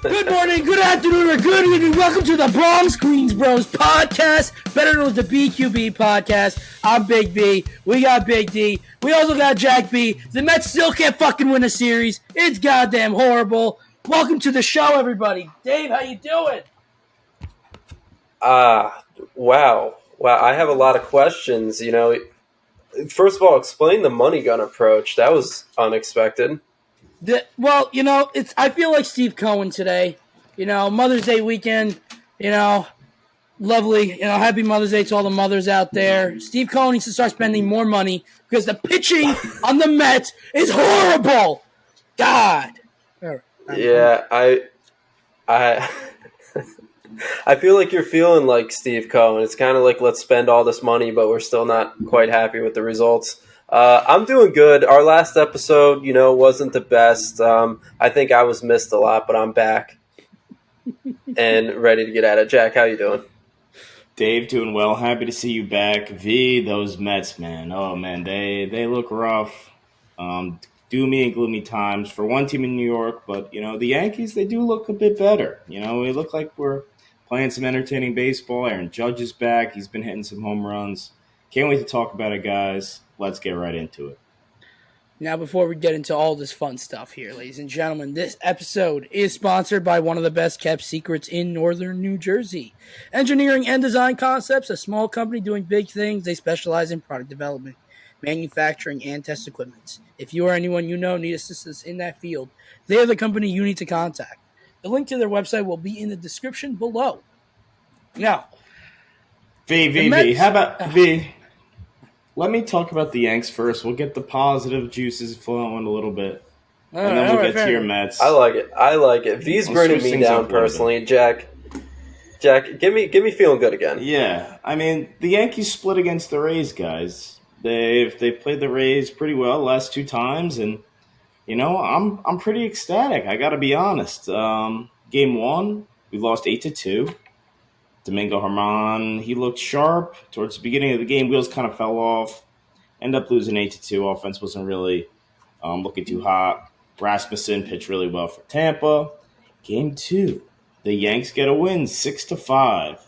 Good morning, good afternoon, or good evening. Welcome to the Bronx Queens Bros podcast, better known as the BQB podcast. I'm Big B. We got Big D. We also got Jack B. The Mets still can't fucking win a series. It's goddamn horrible. Welcome to the show, everybody. Dave, how you doing? Wow. I have a lot of questions. First of all, explain the money gun approach. That was unexpected. I feel like Steve Cohen today. Mother's Day weekend. Lovely. Happy Mother's Day to all the mothers out there. Steve Cohen needs to start spending more money because the pitching on the Mets is horrible. God. Yeah, I I feel like you're feeling like Steve Cohen. It's kind of like, let's spend all this money, but we're still not quite happy with the results. I'm doing good. Our last episode, wasn't the best. I think I was missed a lot, but I'm back and ready to get at it. Jack, how you doing? Dave, doing well. Happy to see you back. V, those Mets, man. Oh, man, they look rough. Doomy and gloomy times for one team in New York, but, the Yankees, they do look a bit better. We look like we're playing some entertaining baseball. Aaron Judge is back. He's been hitting some home runs. Can't wait to talk about it, guys. Let's get right into it. Now, before we get into all this fun stuff here, ladies and gentlemen, this episode is sponsored by one of the best-kept secrets in northern New Jersey. Engineering and Design Concepts, a small company doing big things. They specialize in product development, manufacturing, and test equipment. If you or anyone you know need assistance in that field, they are the company you need to contact. The link to their website will be in the description below. Now, V. How about V? Let me talk about the Yanks first. We'll get the positive juices flowing a little bit, and then we'll get to your Mets. I like it. V's burning me down personally. Jack, give me feeling good again. Yeah, the Yankees split against the Rays, guys. They've played the Rays pretty well the last two times, and I'm pretty ecstatic. I got to be honest. Game one, we lost 8-2. Domingo Germán, he looked sharp towards the beginning of the game. Wheels kind of fell off. Ended up losing 8-2. Offense wasn't really looking too hot. Rasmussen pitched really well for Tampa. Game two, the Yanks get a win, 6-5.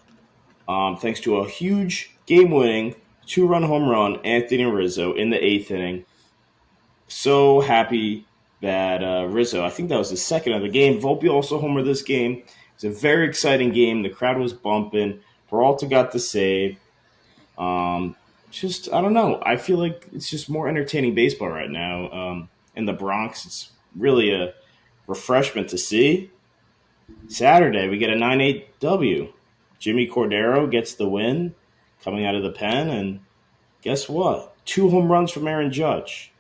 Thanks to a huge game-winning 2-run home run, Anthony Rizzo in the 8th inning. So happy that Rizzo, I think that was the second of the game. Volpe also homered this game. It was a very exciting game. The crowd was bumping. Peralta got the save. I don't know. I feel like it's just more entertaining baseball right now. In the Bronx, it's really a refreshment to see. Saturday, we get a 9-8 W. Jimmy Cordero gets the win coming out of the pen, and guess what? 2 home runs from Aaron Judge.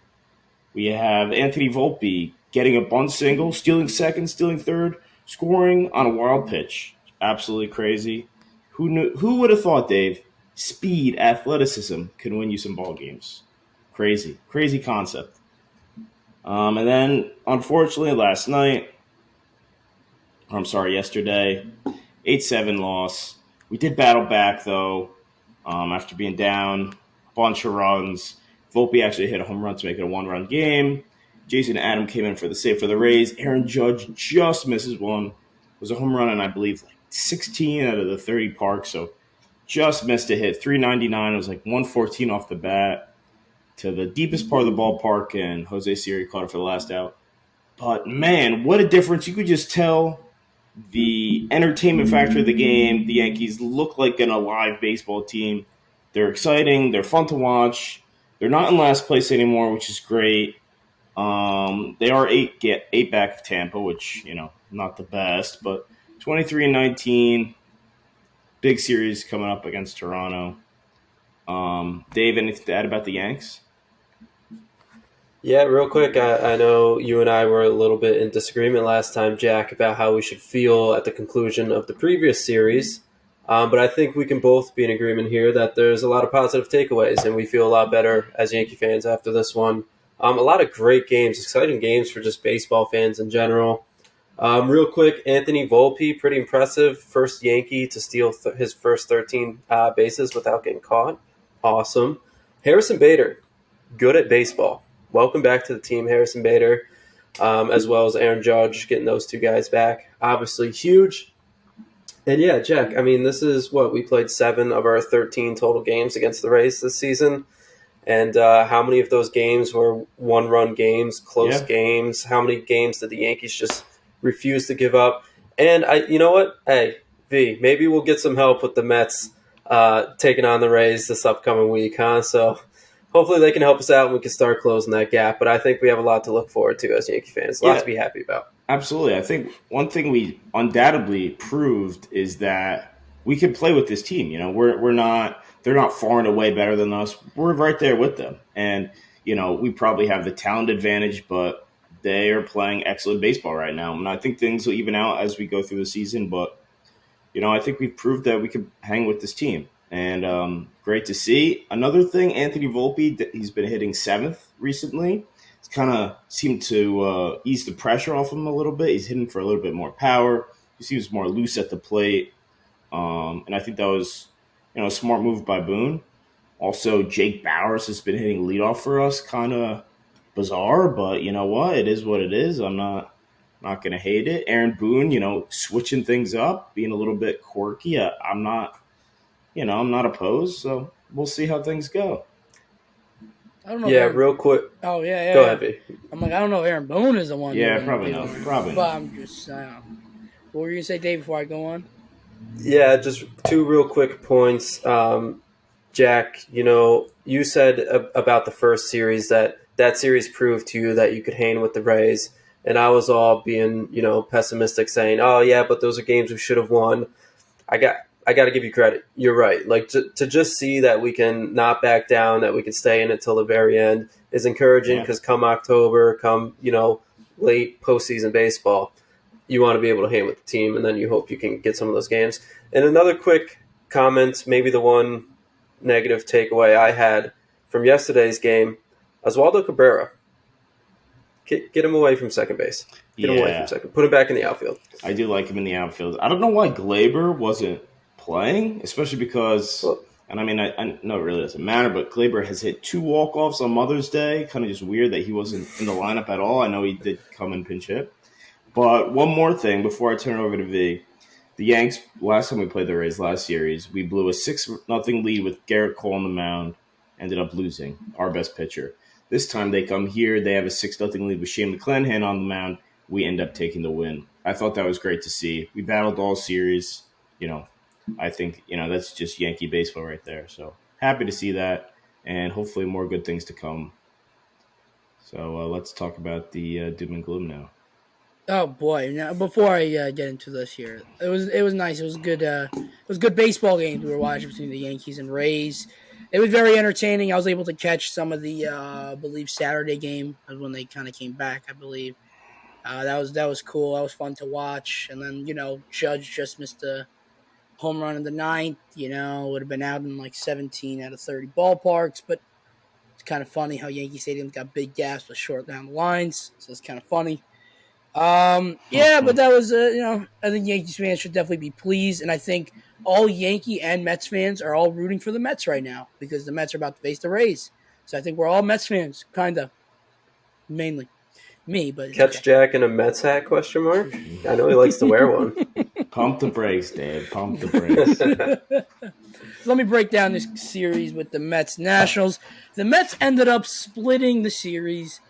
We have Anthony Volpe getting a bunt single, stealing second, stealing third, scoring on a wild pitch. Absolutely crazy. Who would have thought, Dave? Speed, athleticism can win you some ball games. Crazy concept. And then, unfortunately, yesterday, 8-7 loss. We did battle back, though, after being down a bunch of runs. Volpe actually hit a home run to make it a 1-run game. Jason Adam came in for the save for the Rays. Aaron Judge just misses one. It was a home run, and I believe 16 out of the 30 parks, so just missed a hit. 399. It was 114 off the bat to the deepest part of the ballpark, and Jose Siri caught it for the last out. But, man, what a difference. You could just tell the entertainment factor of the game. The Yankees look like an alive baseball team. They're exciting. They're fun to watch. They're not in last place anymore, which is great. They are 8 back of Tampa, which, not the best, but 23-19, big series coming up against Toronto. Dave, anything to add about the Yanks? Yeah, real quick, I know you and I were a little bit in disagreement last time, Jack, about how we should feel at the conclusion of the previous series. But I think we can both be in agreement here that there's a lot of positive takeaways, and we feel a lot better as Yankee fans after this one. A lot of great games, exciting games for just baseball fans in general. Real quick, Anthony Volpe, pretty impressive. First Yankee to steal his first 13 bases without getting caught. Awesome. Harrison Bader, good at baseball. Welcome back to the team, Harrison Bader. as well as Aaron Judge, getting those two guys back. Obviously huge. And yeah, Jack, I mean, this is what we played 7 of our 13 total games against the Rays this season. And how many of those games were one-run games, close Yeah. games? How many games did the Yankees just refuse to give up? And you know what? Hey, V, maybe we'll get some help with the Mets taking on the Rays this upcoming week, huh? So hopefully they can help us out and we can start closing that gap. But I think we have a lot to look forward to as Yankee fans. A lot to be happy about. Absolutely. I think one thing we undoubtedly proved is that we can play with this team. You know, we're not they're not far and away better than us. We're right there with them. And, you know, we probably have the talent advantage, but they are playing excellent baseball right now. And I think things will even out as we go through the season, but you know, I think we've proved that we can hang with this team. And great to see. Another thing, Anthony Volpe, he's been hitting 7th recently. It's kind of seemed to ease the pressure off him a little bit. He's hitting for a little bit more power. He seems more loose at the plate. And I think that was, you know, a smart move by Boone. Also, Jake Bowers has been hitting leadoff for us. Kind of bizarre, but you know what? It is what it is. I'm not going to hate it. Aaron Boone, you know, switching things up, being a little bit quirky. I'm not opposed. So we'll see how things go. I don't know. Yeah, real quick. Oh, yeah. Go ahead, V. I'm like, I don't know if Aaron Boone is the one. Yeah, probably not. Probably but not. I'm just, what were you going to say, Dave, before I go on? Yeah, just 2 real quick points. Jack, you know, you said about the first series that series proved to you that you could hang with the Rays. And I was all being, you know, pessimistic saying, oh, yeah, but those are games we should have won. I got to give you credit. You're right. Like, to just see that we can not back down, that we can stay in it till the very end is encouraging because come October, come, you know, late postseason baseball, you want to be able to hang with the team, and then you hope you can get some of those games. And another quick comment, maybe the one negative takeaway I had from yesterday's game, Oswaldo Cabrera. Get him away from second base. Get him away from second. Put him back in the outfield. I do like him in the outfield. I don't know why Glaber wasn't playing, especially because, and I mean, I know it really doesn't matter, but Glaber has hit 2 walk-offs on Mother's Day. Kind of just weird that he wasn't in the lineup at all. I know he did come and pinch hit. But one more thing before I turn it over to V. The Yanks, last time we played the Rays last series, we blew a 6-0 lead with Garrett Cole on the mound, ended up losing, our best pitcher. This time they come here, they have a 6-0 lead with Shane McClanahan on the mound. We end up taking the win. I thought that was great to see. We battled all series. You know, I think, you know, that's just Yankee baseball right there. So happy to see that, and hopefully more good things to come. So let's talk about the doom and gloom now. Oh boy! Now, before I get into this here, it was nice. It was good. It was good baseball games we were watching between the Yankees and Rays. It was very entertaining. I was able to catch some of the, I believe, Saturday game when they kind of came back. I believe that was cool. That was fun to watch. And then, you know, Judge just missed a home run in the 9th. You know, would have been out in like 17 out of 30 ballparks. But it's kind of funny how Yankee Stadium's got big gaps but short down the lines. So it's kind of funny. Yeah, but that was, you know, I think Yankees fans should definitely be pleased, and I think all Yankee and Mets fans are all rooting for the Mets right now because the Mets are about to face the Rays. So I think we're all Mets fans, kind of, mainly me, but Catch okay. Jack in a Mets hat? Question mark. I know he likes to wear one. Pump the brakes, Dave. Pump the brakes. Let me break down this series with the Mets Nationals. The Mets ended up splitting the series,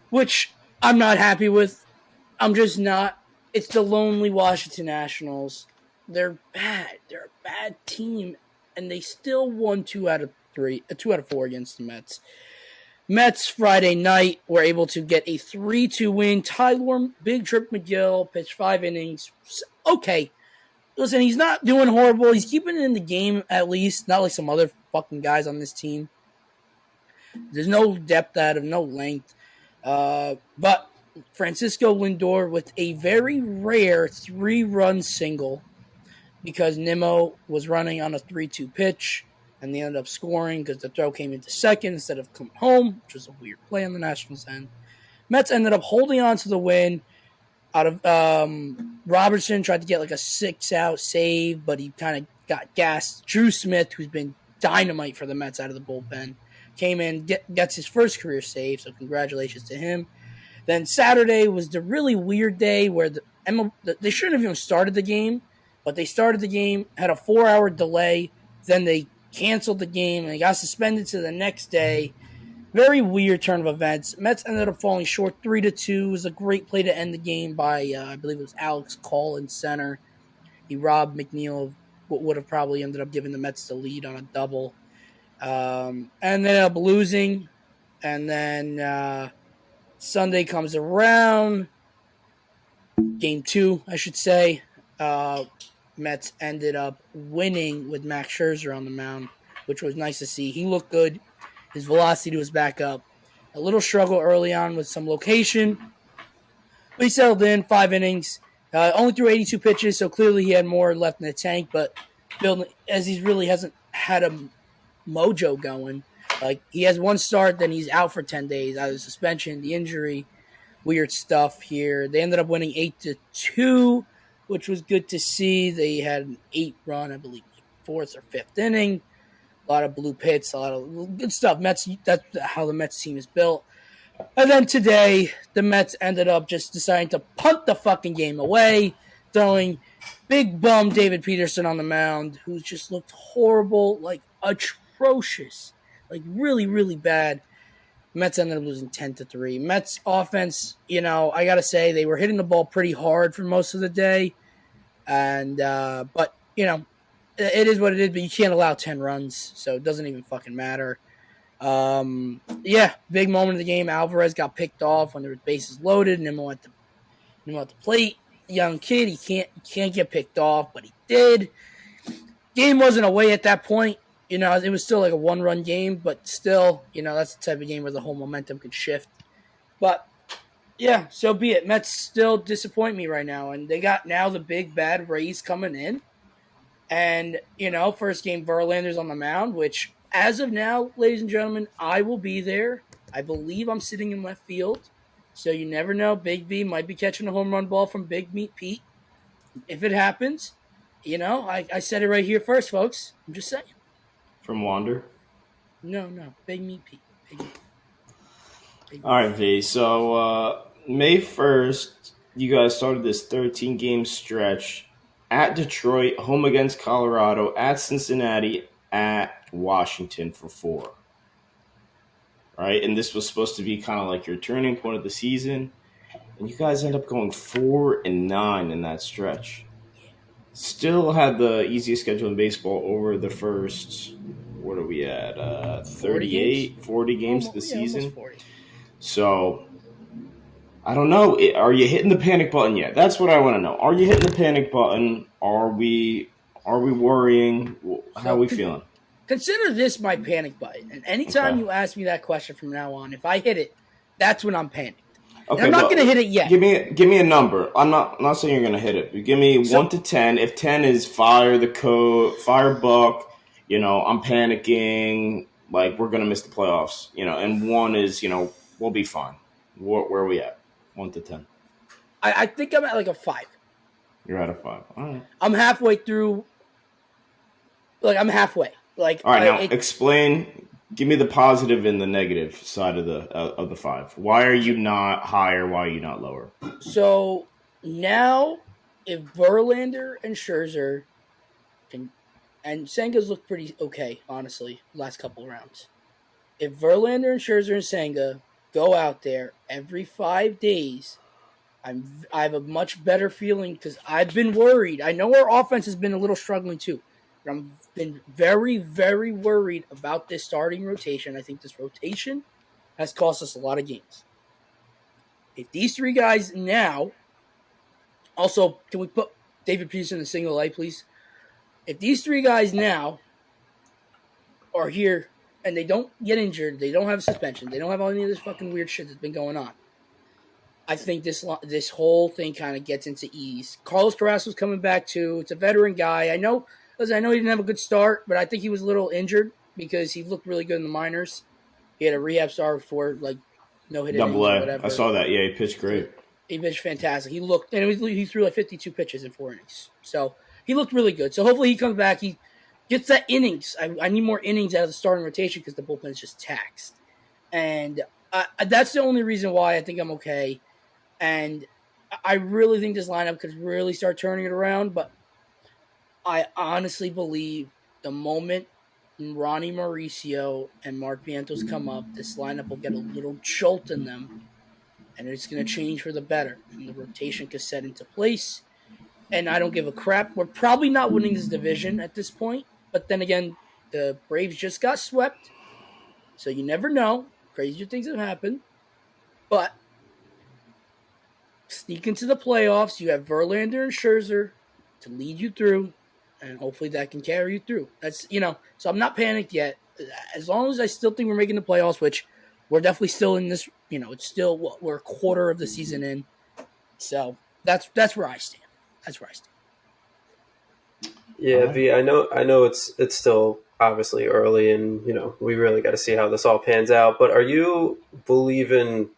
which I'm not happy with. I'm just not. It's the lonely Washington Nationals. They're bad. They're a bad team, and they still won 2 out of 4 against the Mets. Mets Friday night were able to get a 3-2 win. Tyler Big Trip McGill pitched 5 innings. Okay. Listen, he's not doing horrible. He's keeping it in the game at least, not like some other fucking guys on this team. There's no depth out of no length. But Francisco Lindor with a very rare 3-run single because Nimmo was running on a 3-2 pitch, and they ended up scoring because the throw came into second instead of coming home, which was a weird play on the Nationals' end. Mets ended up holding on to the win. Out of Robertson tried to get like a 6-out save, but he kind of got gassed. Drew Smith, who's been dynamite for the Mets out of the bullpen, came in, gets his first career save, so congratulations to him. Then Saturday was the really weird day where they shouldn't have even started the game, but they started the game, had a 4-hour delay, then they canceled the game, and they got suspended to the next day. Very weird turn of events. Mets ended up falling short 3-2. It was a great play to end the game by, I believe it was Alex Call in center. He robbed McNeil of what would have probably ended up giving the Mets the lead on a double. And they ended up losing. And then Sunday comes around. Game 2, I should say. Mets ended up winning with Max Scherzer on the mound, which was nice to see. He looked good. His velocity was back up. A little struggle early on with some location. But he settled in 5 innings. Only threw 82 pitches, so clearly he had more left in the tank. But building, as he really hasn't had a mojo going. Like, he has one start, then he's out for 10 days. Either suspension, the injury, weird stuff here. They ended up winning 8-2, which was good to see. They had an 8-run, I believe, fourth or fifth inning. A lot of blue pits, a lot of good stuff. Mets, that's how the Mets team is built. And then today, the Mets ended up just deciding to punt the fucking game away, throwing big bum David Peterson on the mound, who just looked horrible, like atrocious, like really, really bad. Mets ended up losing 10-3. Mets offense, I got to say, they were hitting the ball pretty hard for most of the day. And, but, it is what it is, but you can't allow 10 runs, so it doesn't even fucking matter. Big moment of the game. Alvarez got picked off when there was bases loaded, and Nimmo at the plate. Young kid, he can't get picked off, but he did. Game wasn't away at that point. It was still like a 1-run game, but still, that's the type of game where the whole momentum could shift. But yeah, so be it. Mets still disappoint me right now, and they got now the big bad Rays coming in. And, first game, Verlander's on the mound, which, as of now, ladies and gentlemen, I will be there. I believe I'm sitting in left field. So you never know. Big V might be catching a home run ball from Big Meat Pete. If it happens, I said it right here first, folks. I'm just saying. From Wander? No. Big Meat Pete. Big All right, V. So, May 1st, you guys started this 13-game stretch at Detroit, home against Colorado, at Cincinnati, at Washington for 4. Right? And this was supposed to be kind of like your turning point of the season. And you guys end up going 4-9 in that stretch. Still had the easiest schedule in baseball over the first, what are we at? 38, 40 games of the season. 40. So, I don't know. Are you hitting the panic button yet? That's what I want to know. Are you hitting the panic button? Are we worrying? How are we feeling? Consider this my panic button. And anytime you ask me that question from now on, if I hit it, that's when I'm panicked. Okay, I'm not going to hit it yet. Give me a number. I'm not saying you're going to hit it. But give me 1 to 10. If 10 is fire the code, fire Buck, I'm panicking, like we're going to miss the playoffs, and 1 is, we'll be fine. Where are we at? 1 to 10. I think I'm at like a 5. You're at a 5. All right. I'm halfway through. Like, I'm halfway. Like, all right, now explain. Give me the positive and the negative side of the 5. Why are you not higher? Why are you not lower? So now, if Verlander and Scherzer and Senga's looked pretty okay, honestly, last couple of rounds. If Verlander and Scherzer and Senga go out there every 5 days, I have a much better feeling because I've been worried. I know our offense has been a little struggling too. I've been very, very worried about this starting rotation. I think this rotation has cost us a lot of games. If these 3 guys now, also, can we put David Peterson in a single light, please? If these 3 guys now are here and they don't get injured, they don't have suspension, they don't have any of this fucking weird shit that's been going on, I think this whole thing kind of gets into ease. Carlos Carrasco's coming back too. It's a veteran guy. I know he didn't have a good start, but I think he was a little injured because he looked really good in the minors. He had a rehab start before, like, no-hit innings or whatever. I saw that. Yeah, he pitched great. He pitched fantastic. He looked, and he threw like 52 pitches in 4 innings. So he looked really good. So hopefully he comes back. He gets that innings. I need more innings out of the starting rotation because the bullpen is just taxed. And That's the only reason why I think I'm okay. And I really think this lineup could really start turning it around. But I honestly believe the moment Ronnie Mauricio and Mark Vientos come up, this lineup will get a little jolt in them, and it's going to change for the better. And the rotation could set into place. And I don't give a crap. We're probably not winning this division at this point. But then again, the Braves just got swept. So you never know. Crazier things have happened. But sneak into the playoffs. You have Verlander and Scherzer to lead you through. And hopefully that can carry you through. So I'm not panicked yet. As long as I still think we're making the playoffs, which we're definitely still in this, it's still, we're a quarter of the season in. So that's where I stand. That's where I stand. Yeah, V, I know it's still obviously early, and we really got to see how this all pans out. But are you believing,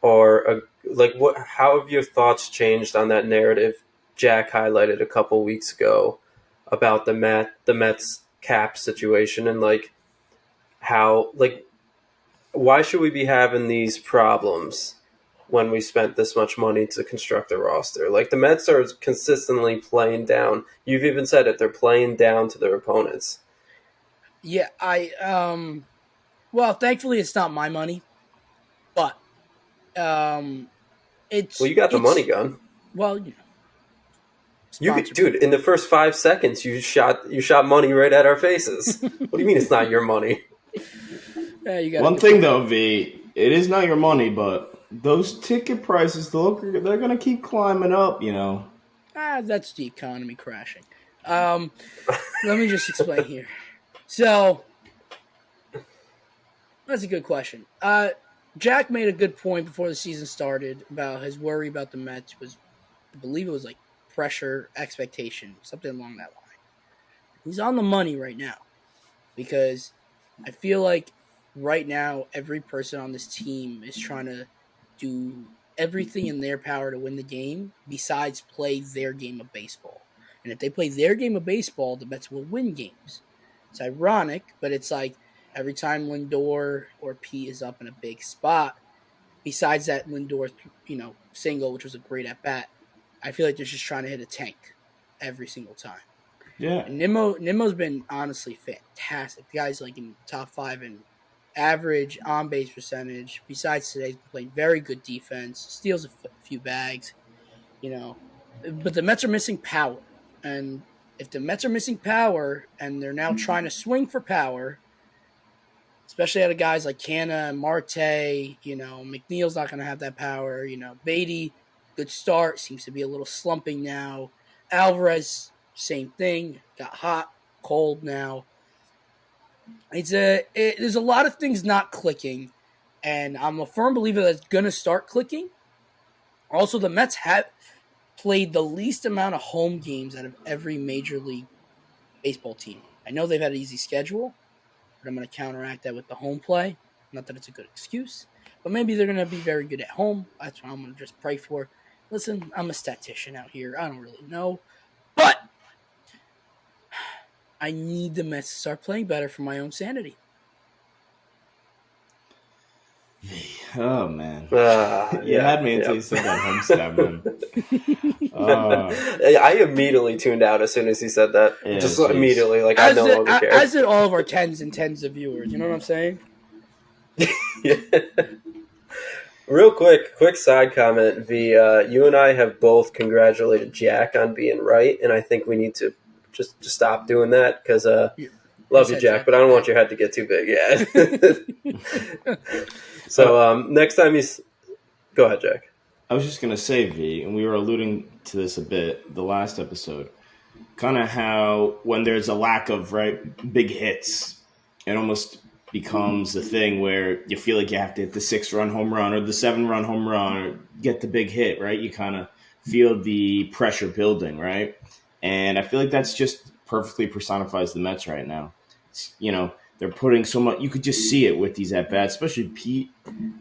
or what? How have your thoughts changed on that narrative Jack highlighted a couple weeks ago about the Mets cap situation, and how why should we be having these problems when we spent this much money to construct a roster? The Mets are consistently playing down. You've even said it; they're playing down to their opponents. Yeah, well, thankfully it's not my money, but it's Well, you got the money gun. Well, dude, in the first 5 seconds, you shot money right at our faces. What do you mean it's not your money? One thing though, V, it is not your money, but those ticket prices, they're going to keep climbing up, That's the economy crashing. Let me just explain here. So, that's a good question. Jack made a good point before the season started about his worry about the Mets was, I believe it was pressure, expectation, something along that line. He's on the money right now because I feel like right now every person on this team is trying to do everything in their power to win the game besides play their game of baseball. And if they play their game of baseball, the Mets will win games. It's ironic, but it's every time Lindor or Pete is up in a big spot, besides that Lindor, single, which was a great at bat, I feel like they're just trying to hit a tank every single time. Yeah. And Nimmo's been honestly fantastic. The guy's in top 5 in average on base percentage. Besides today, he's been playing very good defense, steals a few bags, But the Mets are missing power, and if the Mets are missing power and they're now trying to swing for power, especially out of guys like Canna and Marte, McNeil's not going to have that power. Beatty, good start, seems to be a little slumping now. Alvarez, same thing, got hot, cold now. There's a lot of things not clicking, and I'm a firm believer that it's going to start clicking. Also, the Mets have played the least amount of home games out of every Major League Baseball team. I know they've had an easy schedule, but I'm going to counteract that with the home play. Not that it's a good excuse, but maybe they're going to be very good at home. That's what I'm going to just pray for. Listen, I'm a statistician out here. I don't really know, but I need the Mets to start playing better for my own sanity. Oh, man. You had me until you said that home stab, man. I immediately tuned out as soon as he said that. Yeah, just immediately. I no longer care. As did all of our tens and tens of viewers. You know what I'm saying? Yeah. Real quick side comment. You and I have both congratulated Jack on being right, and I think we need to just stop doing that because love you, Jack, but I don't want your head to get too big. Yeah. So next time go ahead, Jack. I was just going to say, V, and we were alluding to this a bit the last episode, kind of how when there's a lack of big hits, it almost becomes a thing where you feel like you have to hit the 6-run home run or the 7-run home run or get the big hit, right? You kind of feel the pressure building, right? And I feel like that's just perfectly personifies the Mets right now. They're putting so much – you could just see it with these at-bats, especially Pete.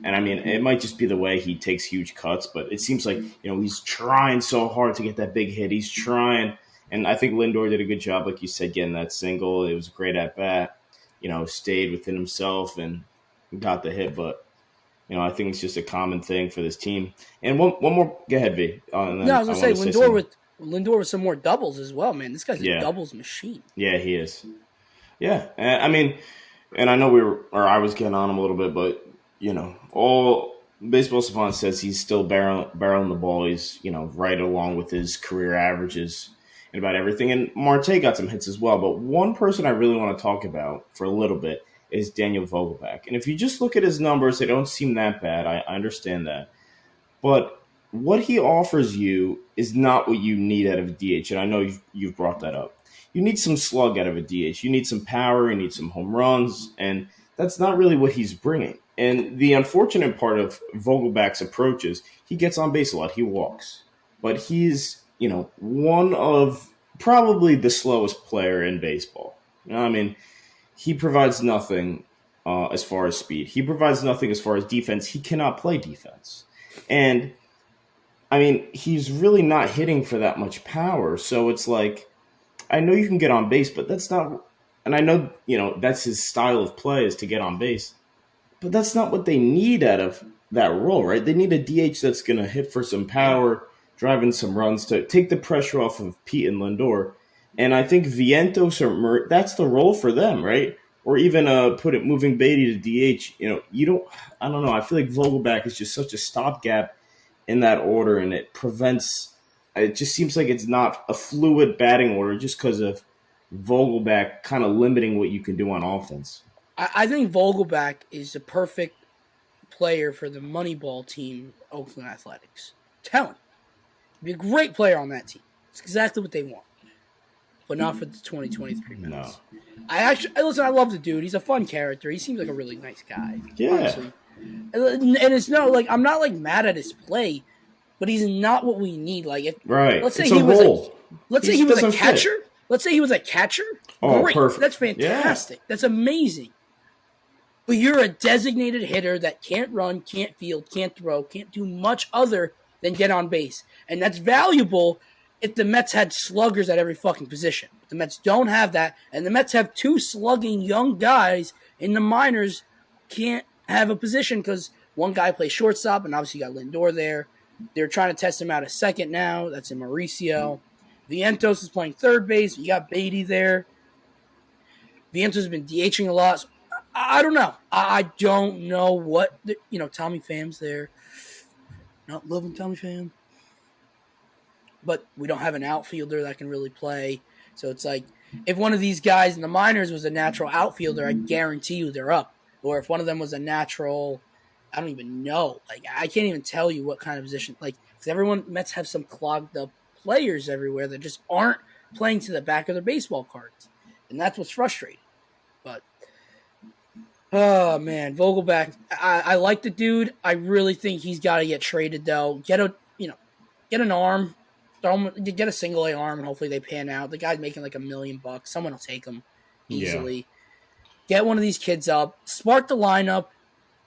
And, I mean, it might just be the way he takes huge cuts, but it seems like, he's trying so hard to get that big hit. He's trying – and I think Lindor did a good job, like you said, getting that single. It was a great at-bat, stayed within himself and got the hit. But, I think it's just a common thing for this team. And one more, go ahead, V. And No, then I was I gonna want say to say Lindor with some more doubles as well, man. This guy's a yeah, doubles machine. yeah, he is. Yeah, I mean, and I know I was getting on him a little bit, but all baseball savant says he's still barreling the ball. He's right along with his career averages and about everything. And Marte got some hits as well. But one person I really want to talk about for a little bit is Daniel Vogelbach. And if you just look at his numbers, they don't seem that bad. I understand that, but what he offers you is not what you need out of a DH. And I know you've brought that up. You need some slug out of a DH. You need some power. You need some home runs. And that's not really what he's bringing. And the unfortunate part of Vogelbach's approach is he gets on base a lot. He walks. But he's, one of probably the slowest player in baseball. I mean, he provides nothing as far as speed. He provides nothing as far as defense. He cannot play defense. And I mean, he's really not hitting for that much power. So it's like, I know you can get on base, but that's not, and I know, that's his style of play is to get on base, but that's not what they need out of that role, right? They need a DH that's going to hit for some power, driving some runs to take the pressure off of Pete and Lindor. And I think Vientos or that's the role for them, right? Or even moving Beatty to DH. I don't know. I feel like Vogelbach is just such a stopgap in that order, and it just seems like it's not a fluid batting order just because of Vogelbach kind of limiting what you can do on offense. I think Vogelbach is the perfect player for the Moneyball team, Oakland Athletics. Talent. He'd be a great player on that team. It's exactly what they want. But not for the 2023 Mets. No. I love the dude. He's a fun character. He seems like a really nice guy. Yeah. Honestly. And it's I'm not mad at his play, but he's not what we need. Right. Let's say it's he a was role. Let's say he was a catcher. Fit. Let's say he was a catcher. Oh, great. Perfect. That's fantastic. Yeah. That's amazing. But you're a designated hitter that can't run, can't field, can't throw, can't do much other than get on base. And that's valuable if the Mets had sluggers at every fucking position. But the Mets don't have that, and the Mets have two slugging young guys in the minors can't have a position because one guy plays shortstop, and obviously you got Lindor there. They're trying to test him out at second now. That's in Mauricio. Vientos is playing third base. You got Beatty there. Vientos has been DHing a lot. So I don't know. I don't know what Tommy Pham's there. Not loving Tommy Pham. But we don't have an outfielder that can really play. So it's like, if one of these guys in the minors was a natural outfielder, I guarantee you they're up. Or if one of them was a natural, I don't even know. I can't even tell you what kind of position. Because Mets have some clogged up players everywhere that just aren't playing to the back of their baseball cards. And that's what's frustrating. But, oh, man, Vogelbach, I like the dude. I really think he's got to get traded, though. Get an arm. Get a single A arm, and hopefully they pan out. The guy's making $1 million. Someone will take him easily. Yeah. Get one of these kids up. Spark the lineup.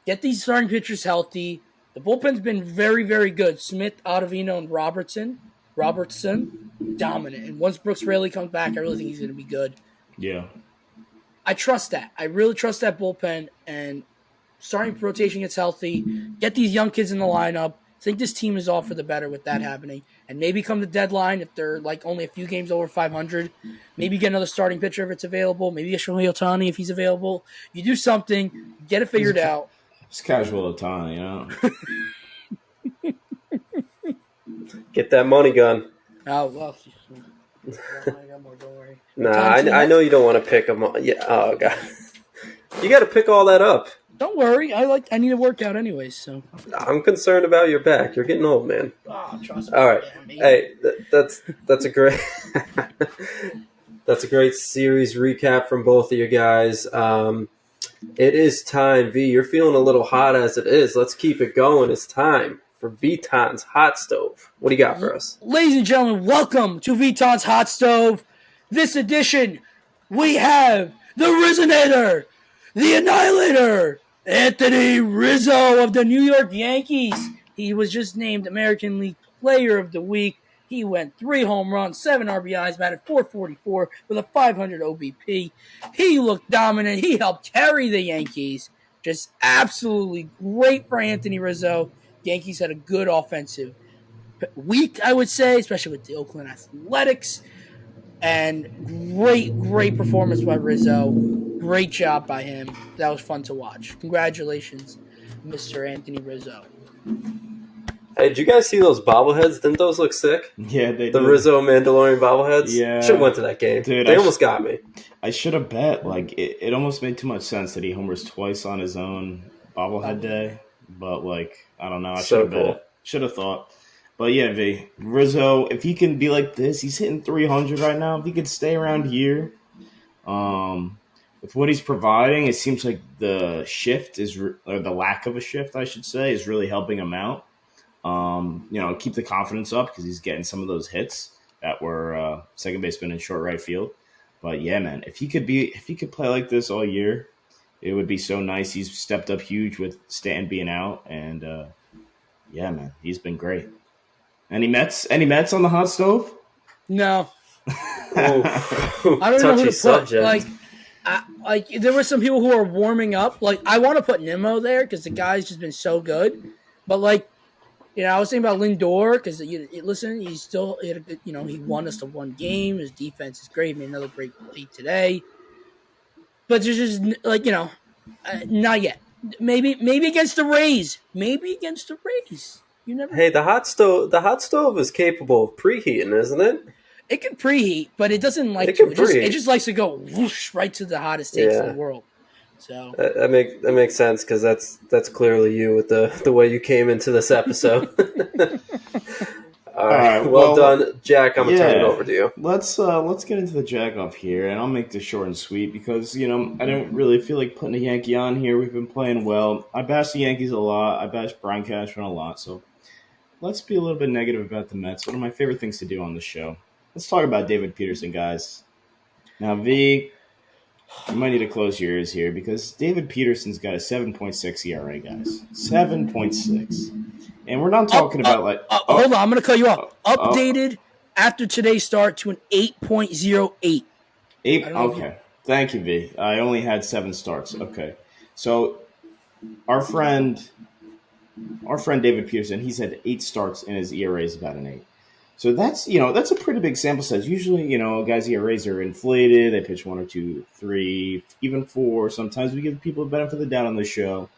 Get these starting pitchers healthy. The bullpen's been very, very good. Smith, Ottavino, and Robertson, dominant. And once Brooks Raley comes back, I really think he's going to be good. Yeah. I trust that. I really trust that bullpen. And starting rotation gets healthy. Get these young kids in the lineup. I think this team is all for the better with that happening. And maybe come the deadline, if they're only a few games over 500, maybe get another starting pitcher if it's available. Maybe get Shohei Ohtani if he's available. You do something, get it figured out. It's casual Ohtani, Get that money gun. Oh, well. Nah, I know you don't want to pick them. Yeah. Oh, God. You got to pick all that up. Don't worry. I need a workout anyways, so. I'm concerned about your back. You're getting old, man. Oh, trust me. All right. Hey, that's a great that's a great series recap from both of you guys. It is time, V. You're feeling a little hot as it is. Let's keep it going. It's time for Vuitton's Hot Stove. What do you got for us? Ladies and gentlemen, welcome to Vuitton's Hot Stove. This edition, we have the Rizonator, the Annihilator, Anthony Rizzo of the New York Yankees. He was just named American League Player of the Week. He went 3 home runs, 7 RBIs, batted .444 with a .500 OBP. He looked dominant. He helped carry the Yankees. Just absolutely great for Anthony Rizzo. Yankees had a good offensive week, I would say, especially with the Oakland Athletics. And great performance by Rizzo. Great job by him. That was fun to watch. Congratulations, Mr. Anthony Rizzo. Hey, did you guys see those bobbleheads? Didn't those look sick? Yeah, they The did. Rizzo Mandalorian bobbleheads? Yeah. Should have went to that game. Dude, They almost got me. I should have bet. Like, it almost made too much sense that he homers twice on his own bobblehead day. But, like, I don't know. I should have bet it. Should have thought. But, yeah, V. Rizzo, if he can be like this, he's hitting 300 right now. If he could stay around here, with what he's providing, it seems like the shift or the lack of a shift, I should say, is really helping him out. Keep the confidence up because he's getting some of those hits that were second baseman and short right field. But yeah, man, if he could play like this all year, it would be so nice. He's stepped up huge with Stanton being out, and yeah, man, he's been great. Any Mets on the hot stove? No. I don't know who to put. Like there were some people who are warming up. Like I want to put Nimmo there because the guy's just been so good. But like, I was thinking about Lindor because listen, he's still he won us the one game. His defense is great. He made another great play today. But there's just not yet. Maybe against the Rays. You never. Hey, the hot stove is capable of preheating, isn't it? It can preheat, but it doesn't like to. It just likes to go whoosh right to the hottest takes in the world. So that makes sense because that's clearly you with the way you came into this episode. All right, well done, Jack. I'm gonna turn it over to you. Let's get into the jack off here, and I'll make this short and sweet because I didn't really feel like putting a Yankee on here. We've been playing well. I bash the Yankees a lot. I bash Brian Cashman a lot. So let's be a little bit negative about the Mets. One of my favorite things to do on the show. Let's talk about David Peterson, guys. Now, V, you might need to close your ears here because David Peterson's got a 7.6 ERA, guys. 7.6. And we're not talking about hold on, I'm going to cut you off. Updated after today's start to an 8.08. Okay. Thank you, V. I only had 7 starts. Okay. So our friend David Peterson, he's had 8 starts and his ERA is about an 8. So that's a pretty big sample size. Usually, guys' ERAs are inflated. They pitch 1 or 2, 3, even 4. Sometimes we give people a benefit of the doubt on the show.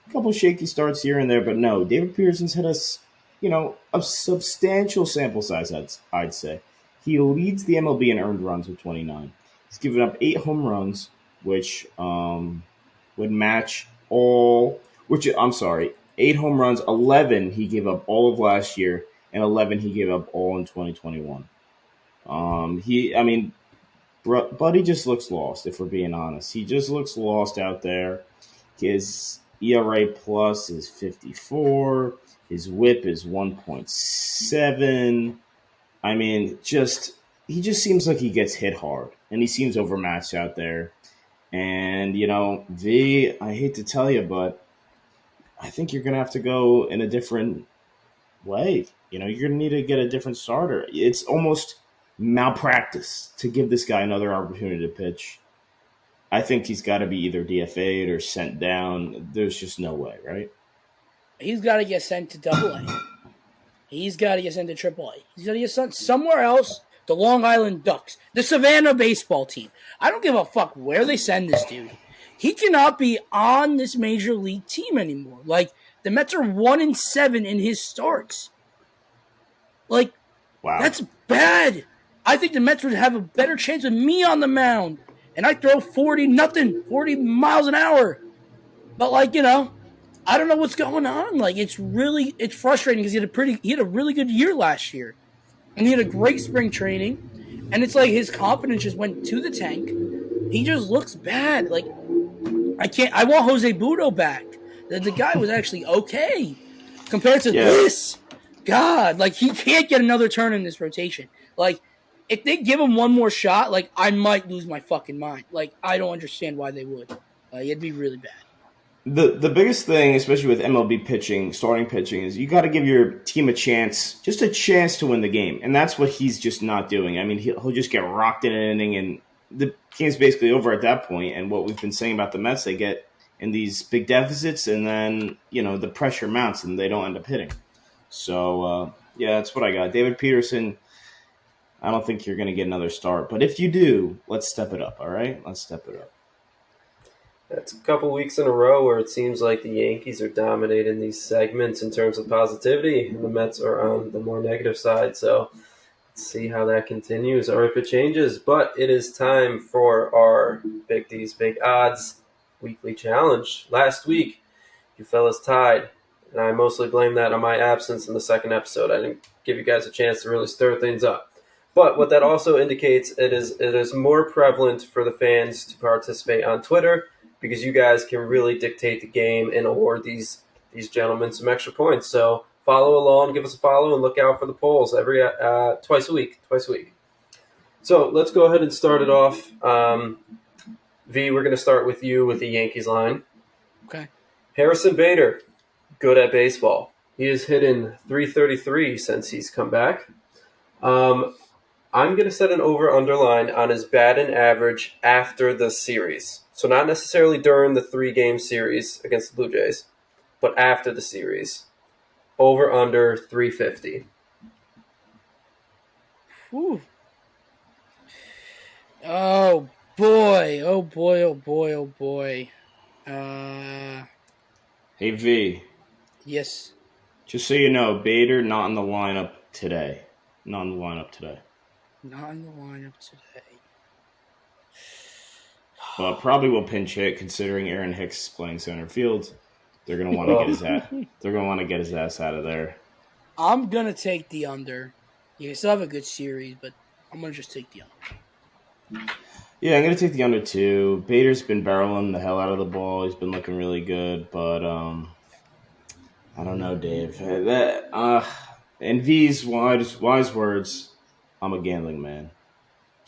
A couple shaky starts here and there, but no, David Peterson's had a substantial sample size, I'd say. He leads the MLB in earned runs with 29. He's given up 8 home runs, which would match 8 home runs, 11 he gave up all of last year, and 11 he gave up all in 2021. Buddy just looks lost, if we're being honest. He just looks lost out there. His ERA plus is 54. His whip is 1.7. He just seems like he gets hit hard, and he seems overmatched out there. And, V, I hate to tell you, but I think you're going to have to go in a different way. You're going to need to get a different starter. It's almost malpractice to give this guy another opportunity to pitch. I think he's got to be either DFA'd or sent down. There's just no way, right? He's got to get sent to AA. He's got to get sent to AAA. He's got to get sent somewhere else. The Long Island Ducks, the Savannah baseball team. I don't give a fuck where they send this dude. He cannot be on this major league team anymore. Like, the Mets are 1-7 in his starts. Like, wow. That's bad. I think the Mets would have a better chance with me on the mound. And I throw 40 miles an hour. But, I don't know what's going on. Like, it's frustrating because he had a really good year last year. And he had a great spring training. And it's like his confidence just went to the tank. He just looks bad. Like, I want Jose Budo back. The guy was actually okay compared to this. God, he can't get another turn in this rotation. Like, if they give him one more shot, I might lose my fucking mind. I don't understand why they would. It'd be really bad. The biggest thing, especially with MLB pitching, starting pitching, is you got to give your team a chance to win the game. And that's what he's just not doing. I mean, he'll just get rocked in an inning, and the game's basically over at that point. And what we've been saying about the Mets, they get in these big deficits, and then the pressure mounts and they don't end up hitting. So yeah, that's what I got. David Peterson. I don't think you're going to get another start, but if you do, let's step it up. All right, let's step it up. That's a couple weeks in a row where it seems like the Yankees are dominating these segments in terms of positivity, and the Mets are on the more negative side. So let's see how that continues or if it changes. But it is time for our Big D's Big Odds weekly challenge. Last week, you fellas tied, and I mostly blame that on my absence in the second episode. I didn't give you guys a chance to really stir things up. But what that also indicates, it is more prevalent for the fans to participate on Twitter, because you guys can really dictate the game and award these gentlemen some extra points. So follow along, give us a follow, and look out for the polls every twice a week. So let's go ahead and start it off. V, we're going to start with you with the Yankees line. Okay. Harrison Bader, good at baseball. He has hit in .333 since he's come back. I'm going to set an over-under line on his batting average after the series. So not necessarily during the 3-game series against the Blue Jays, but after the series. Over-under 350. Whew. Oh, boy. Oh, boy. Oh, boy. Oh, boy. Hey, V. Yes. Just so you know, Bader not in the lineup today. Not in the lineup today. Not in the lineup today. But probably will pinch hit considering Aaron Hicks is playing center field. They're gonna want to get his ass. They're gonna want to get his ass out of there. I'm gonna take the under. You still have a good series, but I'm gonna just take the under. Yeah, I'm gonna take the under too. Bader's been barreling the hell out of the ball. He's been looking really good, but I don't know, Dave. In V's wise words, I'm a gambling man.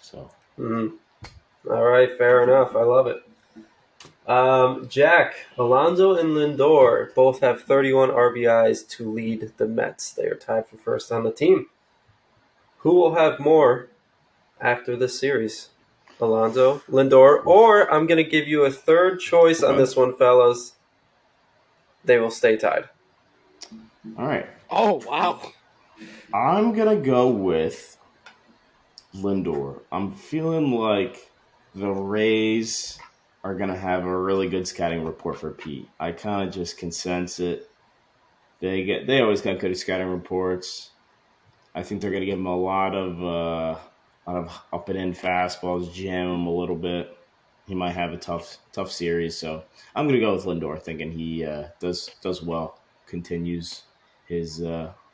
So. All right, fair enough. I love it. Jack, Alonso and Lindor both have 31 RBIs to lead the Mets. They are tied for first on the team. Who will have more after this series? Alonso, Lindor, or I'm going to give you a third choice on this one, fellas. They will stay tied. All right. Oh, wow. I'm going to go with Lindor. I'm feeling like the Rays are going to have a really good scouting report for Pete. I kind of just can sense it. They always got good scouting reports. I think they're going to give him a lot of up and in fastballs, jam him a little bit. He might have a tough series, so I'm going to go with Lindor, thinking he does well, continues his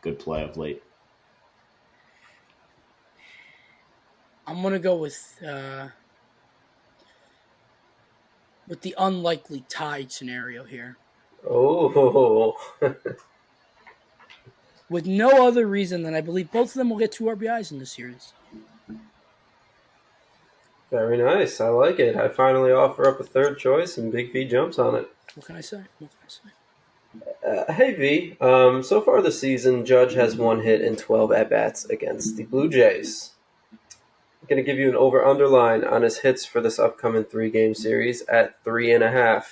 good play of late. I'm gonna go with the unlikely tied scenario here. Oh. With no other reason than I believe both of them will get 2 RBIs in this series. Very nice. I like it. I finally offer up a third choice, and Big V jumps on it. What can I say? Hey, V. So far this season, Judge has 1 hit in 12 at-bats against the Blue Jays. I'm going to give you an over-under line on his hits for this upcoming 3-game series at 3.5.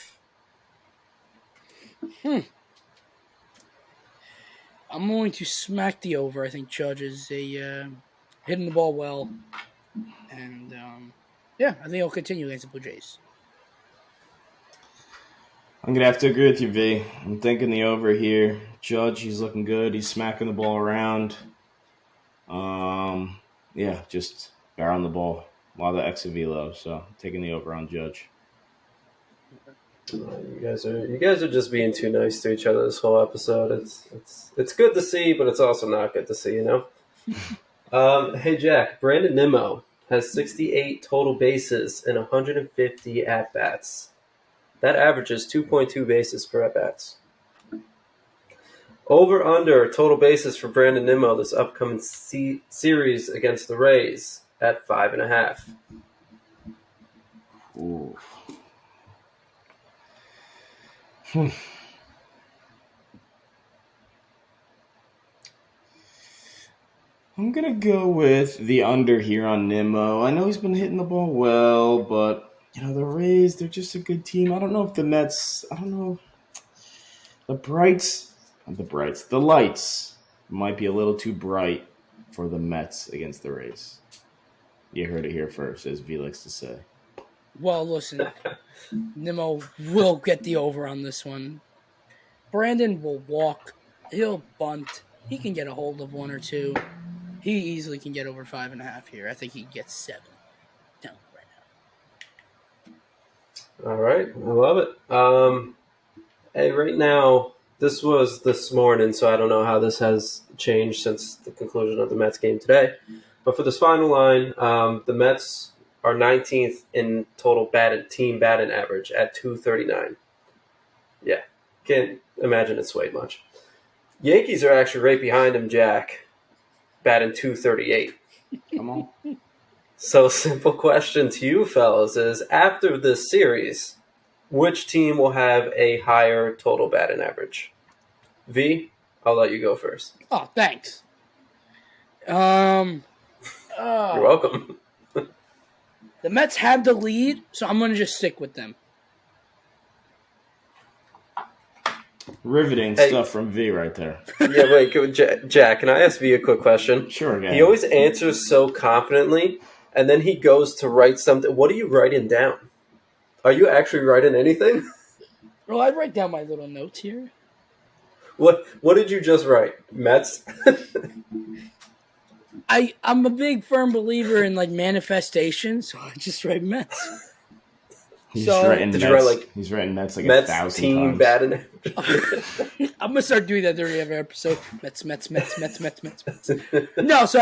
I'm going to smack the over. I think Judge is hitting the ball well. And, I think he'll continue against the Blue Jays. I'm going to have to agree with you, V. I'm thinking the over here. Judge, he's looking good. He's smacking the ball around. Just barreling the ball. A lot of exit velo, so I'm taking the over on Judge. You guys are just being too nice to each other this whole episode. It's good to see, but it's also not good to see, you know? Hey, Jack, Brandon Nimmo has 68 total bases and 150 at-bats. That averages 2.2 bases per at-bats. Over-under total bases for Brandon Nimmo this upcoming series against the Rays at 5.5. Ooh. I'm going to go with the under here on Nimmo. I know he's been hitting the ball well, but the Rays, they're just a good team. I don't know if the Mets, I don't know. The lights might be a little too bright for the Mets against the Rays. You heard it here first, as V likes to say. Well, listen, Nimmo will get the over on this one. Brandon will walk. He'll bunt. He can get a hold of one or two. He easily can get over 5.5 here. I think he gets 7. Down right now. All right, I love it. Hey, right now, this was this morning, so I don't know how this has changed since the conclusion of the Mets game today. But for this final line, the Mets are 19th in total team batting average at 239. Yeah, can't imagine it swayed much. Yankees are actually right behind him, Jack, batting 238. Come on. So, simple question to you fellas is, after this series, which team will have a higher total batting average? V, I'll let you go first. Oh, thanks. You're welcome. The Mets have the lead, so I'm going to just stick with them. Riveting stuff from V right there. Yeah, wait, Jack, can I ask V a quick question? Sure, guys. He always answers so confidently, and then he goes to write something. What are you writing down? Are you actually writing anything? Well, I write down my little notes here. What did you just write? Mets? I'm a big firm believer in manifestation, so I just write Mets. He's writing Mets. He's writing Mets like Mets 1,000 team times. batting average. I'm gonna start doing that during every episode. Mets. No, so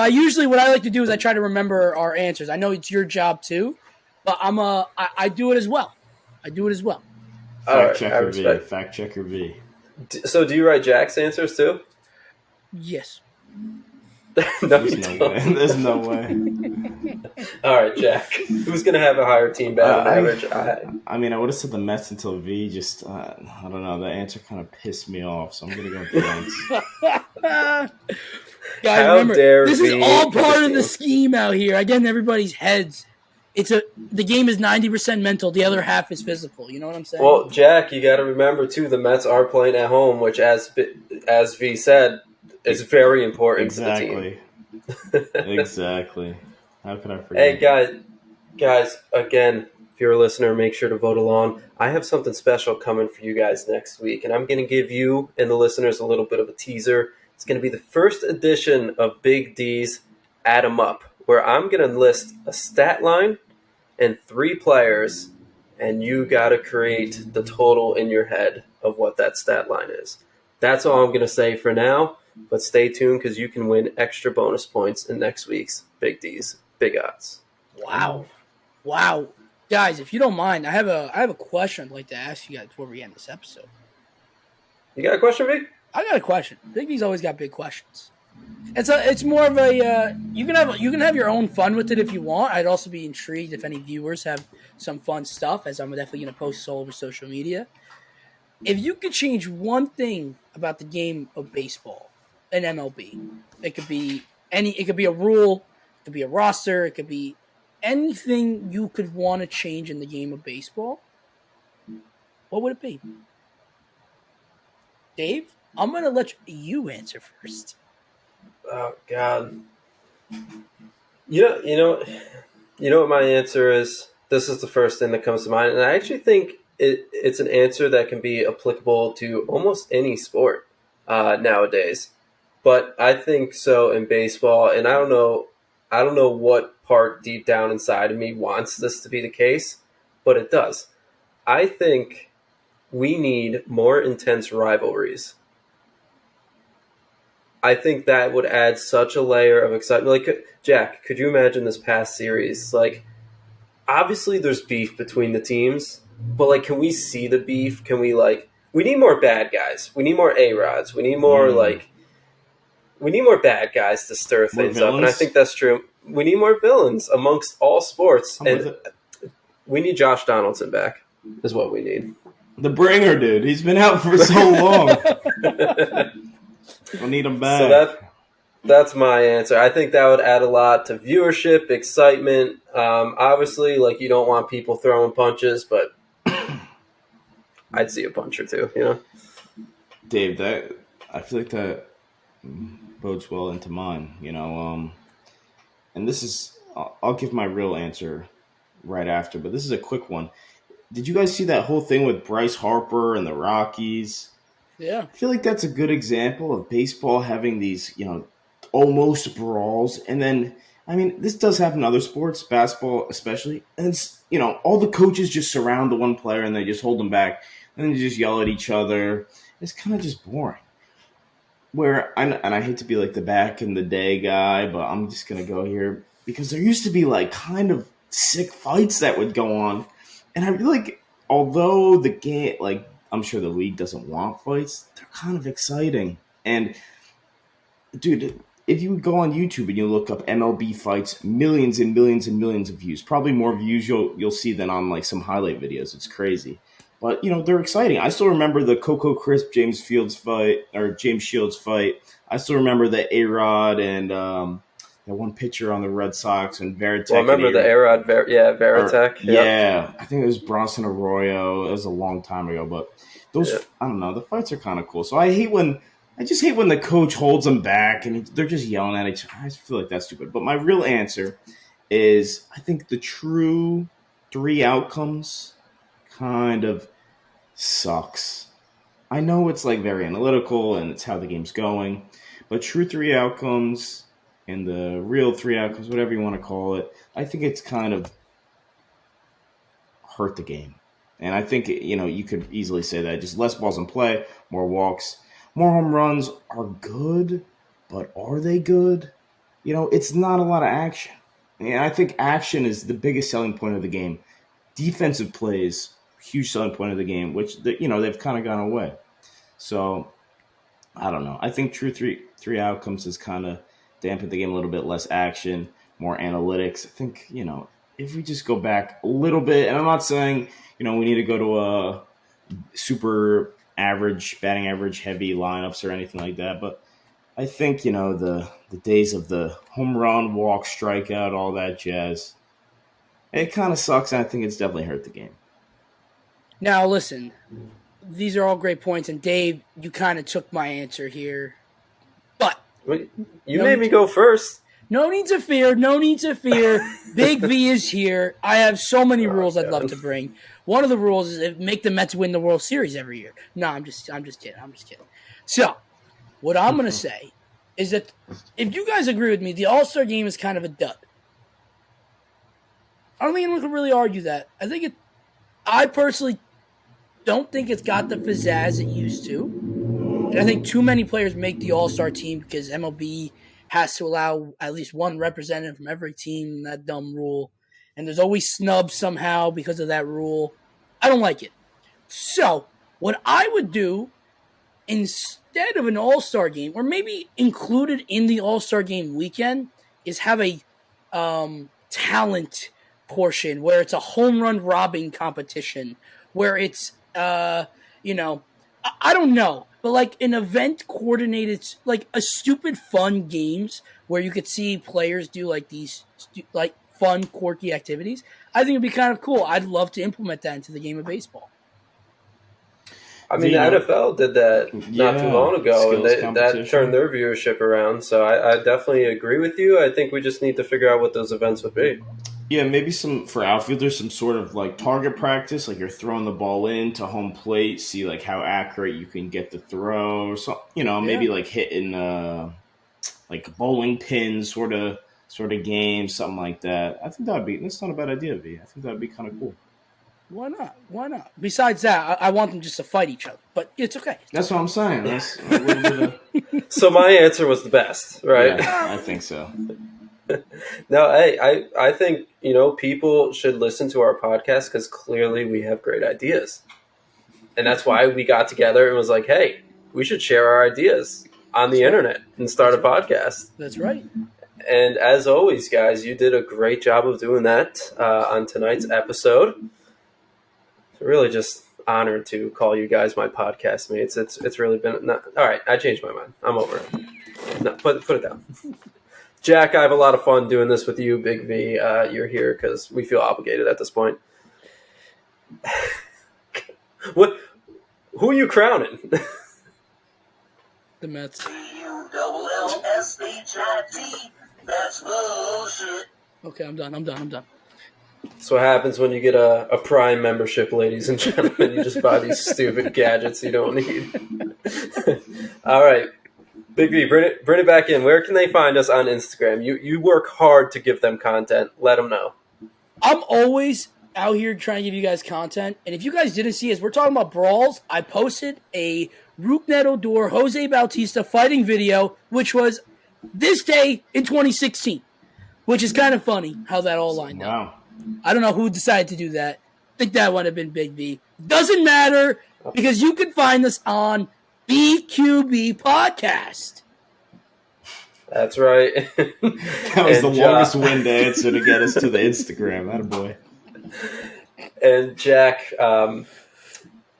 what I like to do is I try to remember our answers. I know it's your job too, but I do it as well. Fact checker V. So do you write Jack's answers too? Yes. No, There's no way. All right, Jack. Who's going to have a higher team batting average? I mean, I would have said the Mets until V just, I don't know, that answer kind of pissed me off, so I'm going to go blanks. Guys, remember, this is all part of the scheme out here. I get in everybody's heads. The game is 90% mental, the other half is physical. You know what I'm saying? Well, Jack, you got to remember, too, the Mets are playing at home, which, as V said, is very important to the team. Exactly. How can I forget? Hey, guys, again, if you're a listener, make sure to vote along. I have something special coming for you guys next week, and I'm going to give you and the listeners a little bit of a teaser. It's going to be the first edition of Big D's Add 'em Up, where I'm going to list a stat line and 3 players, and you got to create the total in your head of what that stat line is. That's all I'm going to say for now. But stay tuned because you can win extra bonus points in next week's Big D's Big Odds. Wow. Guys, if you don't mind, I have a question I'd like to ask you guys before we end this episode. You got a question, Vic? I got a question. Big D's always got big questions. It's more of a you can have your own fun with it if you want. I'd also be intrigued if any viewers have some fun stuff, as I'm definitely going to post all over social media. If you could change one thing about the game of baseball, an MLB, it could be a rule, it could be a roster, it could be anything you could want to change in the game of baseball, what would it be? Dave, I'm going to let you answer first. Oh God. You know what my answer is? This is the first thing that comes to mind, and I actually think it's an answer that can be applicable to almost any sport nowadays. But I think so in baseball, and I don't know what part deep down inside of me wants this to be the case, but it does. I think we need more intense rivalries. I think that would add such a layer of excitement. Jack, could you imagine this past series? Obviously there's beef between the teams, but can we see the beef? Can we we need more bad guys. We need more A-Rods. We need more we need more bad guys to stir things up, and I think that's true. We need more villains amongst all sports, and we need Josh Donaldson back, is what we need. The bringer, dude. He's been out for so long. We'll need him back. So that's my answer. I think that would add a lot to viewership, excitement. Obviously, like, you don't want people throwing punches, but I'd see a punch or two, you know? Dave, that I feel like that bodes well into mine. And this is I'll give my real answer right after, but this is a quick one. Did you guys see that whole thing with Bryce Harper and the Rockies? Yeah. I feel like that's a good example of baseball having these, almost brawls. And then, I mean, this does happen in other sports, basketball especially. And it's, all the coaches just surround the one player and they just hold them back. And then they just yell at each other. It's kind of just boring. And I hate to be like the back in the day guy, but I'm just going to go here because there used to be like kind of sick fights that would go on. And I feel like, although the game, like, I'm sure the league doesn't want fights, they're kind of exciting. And, dude, if you go on YouTube and you look up MLB fights, millions and millions and millions of views, probably more views you'll see than on like some highlight videos. It's crazy. But, they're exciting. I still remember the Coco Crisp James Shields fight. I still remember the A-Rod and that one pitcher on the Red Sox and Veritek. Well, I remember the A-Rod, Veritek. Yeah, I think it was Bronson Arroyo. It was a long time ago. But those, I don't know, the fights are kind of cool. So I just hate when the coach holds them back and they're just yelling at each other. I feel like that's stupid. But my real answer is I think the true 3 outcomes kind of sucks. I know it's like very analytical and it's how the game's going, but true 3 outcomes and the real 3 outcomes, whatever you want to call it, I think it's kind of hurt the game. And I think, you could easily say that just less balls in play, more walks, more home runs are good, but are they good? It's not a lot of action. And I think action is the biggest selling point of the game. Defensive plays, huge selling point of the game, which they've kind of gone away. So I don't know. I think true three outcomes has kind of dampened the game a little bit. Less action, more analytics. I think if we just go back a little bit, and I'm not saying we need to go to a super average batting average heavy lineups or anything like that, but I think the days of the home run, walk, strikeout, all that jazz, it kind of sucks, and I think it's definitely hurt the game. Now, listen, these are all great points, and Dave, you kind of took my answer here. But you made me go first. No need to fear. No need to fear. Big V is here. I have so many rules I'd love to bring. One of the rules is make the Mets win the World Series every year. No, I'm just kidding. So, what I'm going to say is that if you guys agree with me, the All-Star game is kind of a dud. I don't think anyone can really argue that. I personally don't think it's got the pizzazz it used to. And I think too many players make the All-Star team because MLB has to allow at least one representative from every team, that dumb rule. And there's always snubs somehow because of that rule. I don't like it. So, what I would do instead of an All-Star game, or maybe included in the All-Star game weekend, is have a talent portion where it's a home run robbing competition, where it's, I don't know, but like an event coordinated, like a stupid fun games where you could see players do like these like fun, quirky activities. I think it'd be kind of cool. I'd love to implement that into the game of baseball. I mean, the NFL did that not too long ago, and that turned their viewership around. So I definitely agree with you. I think we just need to figure out what those events would be. Yeah, maybe for outfielders, some sort of like target practice, like you're throwing the ball into home plate, see like how accurate you can get the throw, or so, maybe like hitting like bowling pin sort of game, something like that. I think that's not a bad idea, V. I think that'd be kind of cool. Why not? Besides that, I want them just to fight each other, but it's okay. That's what I'm saying. That's a little bit of... So my answer was the best, right? Yeah, I think so. No, I think, people should listen to our podcast because clearly we have great ideas. And that's why we got together and was like, hey, we should share our ideas on the internet and start a podcast. That's right. And as always, guys, you did a great job of doing that on tonight's episode. Really just honored to call you guys my podcast mates. It's really been... all right, I changed my mind. I'm over it. No, put it down. Jack, I have a lot of fun doing this with you, Big V. You're here because we feel obligated at this point. What? Who are you crowning? The Mets. Bullshit. That's bullshit. Okay, I'm done. That's what happens when you get a Prime membership, ladies and gentlemen. You just buy these stupid gadgets you don't need. All right. Big V, bring it back in. Where can they find us on Instagram? You work hard to give them content. Let them know. I'm always out here trying to give you guys content. And if you guys didn't see us, we're talking about brawls. I posted a Rougned Odor, Jose Bautista fighting video, which was this day in 2016, which is kind of funny how that all lined up. I don't know who decided to do that. I think that would have been Big V. Doesn't matter because you can find us on BQB Podcast. That's right. That was the longest wind answer to get us to the Instagram. Attaboy. And Jack,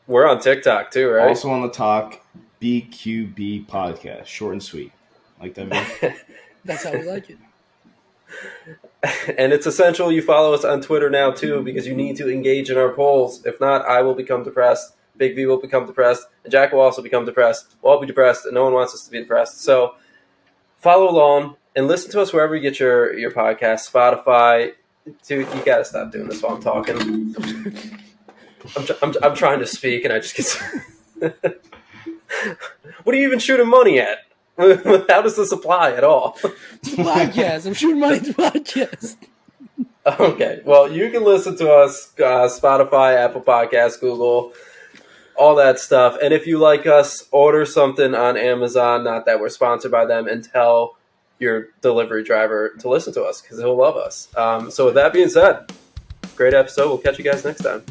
we're on TikTok too, right? Also on the talk, BQB Podcast. Short and sweet. Like that, man? That's how we like it. And it's essential you follow us on Twitter now too, because you need to engage in our polls. If not, I will become depressed. Big V will become depressed, and Jack will also become depressed. We'll all be depressed, and no one wants us to be depressed. So follow along and listen to us wherever you get your podcast. Spotify. Dude, you gotta stop doing this while I'm talking. I'm trying to speak, and I just get. What are you even shooting money at? How does this apply at all? It's a podcast. I'm shooting money to podcast. Okay. Well, you can listen to us, Spotify, Apple Podcasts, Google, all that stuff. And if you like us, order something on Amazon, not that we're sponsored by them, and tell your delivery driver to listen to us because he'll love us. So with that being said, great episode. We'll catch you guys next time.